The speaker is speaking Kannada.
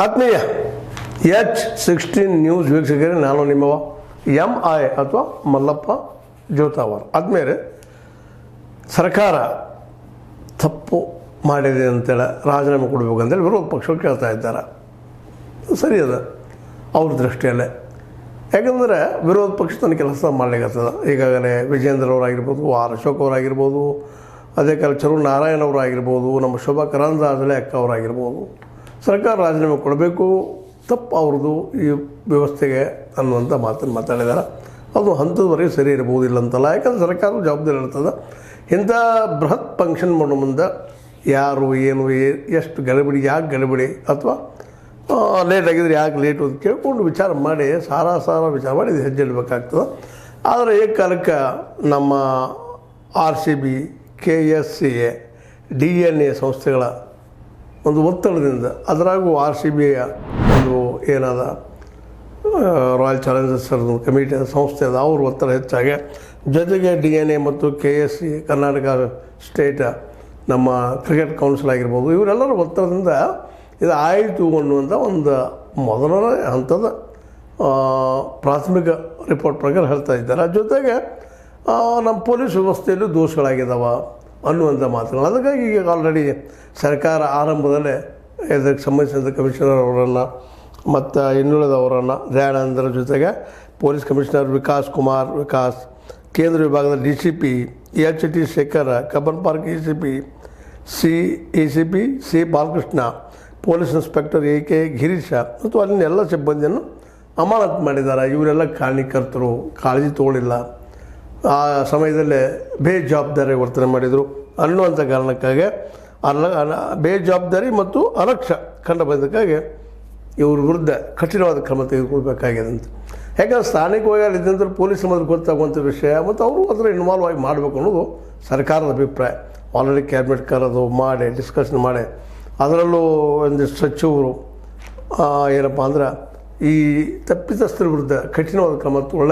ಆತ್ಮೀಯ H16 ನ್ಯೂಸ್ ವೀಕ್ಷಕರೇ, ನಾನು ನಿಮ್ಮವ MI ಅಥವಾ ಮಲ್ಲಪ್ಪ ಜೋತಾವರ್. ಆದಮೇಲೆ ಸರ್ಕಾರ ತಪ್ಪು ಮಾಡಿದೆ ಅಂತೇಳಿ ರಾಜೀನಾಮೆ ಕೊಡಬೇಕಂತೇಳಿ ವಿರೋಧ ಪಕ್ಷಗಳು ಕೇಳ್ತಾ ಇದ್ದಾರೆ. ಸರಿ ಅದ ಅವ್ರ ದೃಷ್ಟಿಯಲ್ಲೇ. ಯಾಕಂದರೆ ವಿರೋಧ ಪಕ್ಷ ತನ್ನ ಕೆಲಸ ಮಾಡಲಿಕ್ಕತ್ತದ. ಈಗಾಗಲೇ ವಿಜೇಂದ್ರ ಅವರಾಗಿರ್ಬೋದು, ಆರ್ ಅಶೋಕ್ ಅವರಾಗಿರ್ಬೋದು, ಅದೇ ಕಾಲ ಚರುಣ್ ನಾರಾಯಣ್ ಅವರಾಗಿರ್ಬೋದು, ನಮ್ಮ ಶೋಭಾ ಕರಂದ್ಲಾಜೆ ಅಕ್ಕ ಅವರಾಗಿರ್ಬೋದು, ಸರ್ಕಾರ ರಾಜೀನಾಮೆ ಕೊಡಬೇಕು, ತಪ್ಪು ಅವ್ರದ್ದು ಈ ವ್ಯವಸ್ಥೆಗೆ ಅನ್ನುವಂಥ ಮಾತನ್ನು ಮಾತಾಡಿದ್ದಾರೆ. ಅದು ಹಂತದವರೆಗೆ ಸರಿ ಇರ್ಬೋದಿಲ್ಲ ಅಂತಲ್ಲ. ಯಾಕಂದ್ರೆ ಸರ್ಕಾರ ಜವಾಬ್ದಾರಿ ಇರ್ತದೆ. ಇಂಥ ಬೃಹತ್ ಫಂಕ್ಷನ್ ಮಾಡೋ ಮುಂದೆ ಯಾರು ಏನು ಎಷ್ಟು ಗಡಿಬಿಡಿ, ಯಾಕೆ ಗಡಿಬಿಡಿ, ಅಥವಾ ಲೇಟ್ ಆಗಿದ್ರೆ ಯಾಕೆ ಲೇಟು ಅಂತ ಕೇಳ್ಕೊಂಡು ವಿಚಾರ ಮಾಡಿ ಸಾರ ವಿಚಾರ ಮಾಡಿ ಹೆಜ್ಜೆ ಇಡಬೇಕಾಗ್ತದೆ. ಆದರೆ ಏಕಕಾಲಕ್ಕೆ ನಮ್ಮ RCB, KSCA, DNA ಸಂಸ್ಥೆಗಳ ಒಂದು ಒತ್ತಡದಿಂದ, ಅದರಾಗೂ RCBಯ ಒಂದು ಏನಾದ ರಾಯಲ್ ಚಾಲೆಂಜರ್ಸ್ ಕಮಿಟಿ ಸಂಸ್ಥೆ ಅದ, ಅವ್ರ ಒತ್ತಡ ಹೆಚ್ಚಾಗಿ, ಜೊತೆಗೆ DNA ಮತ್ತು KSC ಕರ್ನಾಟಕ ಸ್ಟೇಟ್ ನಮ್ಮ ಕ್ರಿಕೆಟ್ ಕೌನ್ಸಿಲ್ ಆಗಿರ್ಬೋದು, ಇವರೆಲ್ಲರ ಒತ್ತಡದಿಂದ ಇದು ಆಯಿತು ಅನ್ನುವಂಥ ಒಂದು ಮೊದಲನೇ ಹಂತದ ಪ್ರಾಥಮಿಕ ರಿಪೋರ್ಟ್ ಪ್ರಕಾರ ಹೇಳ್ತಾ ಇದ್ದಾರೆ. ಜೊತೆಗೆ ನಮ್ಮ ಪೊಲೀಸ್ ವ್ಯವಸ್ಥೆಯಲ್ಲೂ ದೋಷಗಳಾಗಿದ್ದಾವೆ ಅನ್ನುವಂಥ ಮಾತುಗಳು. ಅದಕ್ಕಾಗಿ ಈಗ ಆಲ್ರೆಡಿ ಸರ್ಕಾರ ಆರಂಭದಲ್ಲೇ ಇದಕ್ಕೆ ಸಂಬಂಧಿಸಿದ ಕಮಿಷನರ್ ಅವರನ್ನು ಮತ್ತು ಇನ್ನುಳಿದವರನ್ನು ದಯಾನಂದರ ಜೊತೆಗೆ ಪೊಲೀಸ್ ಕಮಿಷನರ್ ವಿಕಾಸ್, ಕೇಂದ್ರ ವಿಭಾಗದ DCP HT Shekhar, Cubbon park ACP C Balakrishna, police inspector AK ಗಿರೀಶ ಮತ್ತು ಅಲ್ಲಿನ ಎಲ್ಲ ಸಿಬ್ಬಂದಿಯನ್ನು ಅಮಾನತು ಮಾಡಿದ್ದಾರೆ. ಇವರೆಲ್ಲ ಕಾರಣಕರ್ತರು, ಕಾಳಜಿ ತಗೊಳ್ಳಿಲ್ಲ, ಆ ಸಮಯದಲ್ಲೇ ಬೇಜವಾಬ್ದಾರಿ ವರ್ತನೆ ಮಾಡಿದರು ಅನ್ನುವಂಥ ಕಾರಣಕ್ಕಾಗಿ ಬೇಜವಾಬ್ದಾರಿ ಮತ್ತು ಅಲಕ್ಷ್ಯ ಕಂಡು ಬಂದಕ್ಕಾಗಿ ಇವ್ರ ವಿರುದ್ಧ ಕಠಿಣವಾದ ಕ್ರಮ ತೆಗೆದುಕೊಳ್ಬೇಕಾಗಿದೆ ಅಂತ. ಯಾಕಂದ್ರೆ ಸ್ಥಾನಿಕವಾಗಿ ಅಲ್ಲಿದ್ದಂಥ ಪೊಲೀಸ್ ಮೊದಲು ಗೊತ್ತಾಗುವಂಥ ವಿಷಯ ಮತ್ತು ಅವರು ಅದರ ಇನ್ವಾಲ್ವ್ ಆಗಿ ಮಾಡಬೇಕು ಅನ್ನೋದು ಸರ್ಕಾರದ ಅಭಿಪ್ರಾಯ. ಆಲ್ರೆಡಿ ಕ್ಯಾಬಿನೆಟ್ ಕರೆದು ಮಾಡಿ ಡಿಸ್ಕಷನ್ ಮಾಡಿ, ಅದರಲ್ಲೂ ಒಂದಿಷ್ಟು ಸಚಿವರು ಏನಪ್ಪ ಅಂದ್ರೆ ಈ ತಪ್ಪಿತಸ್ಥರ ವಿರುದ್ಧ ಕಠಿಣವಾದ ಕ್ರಮ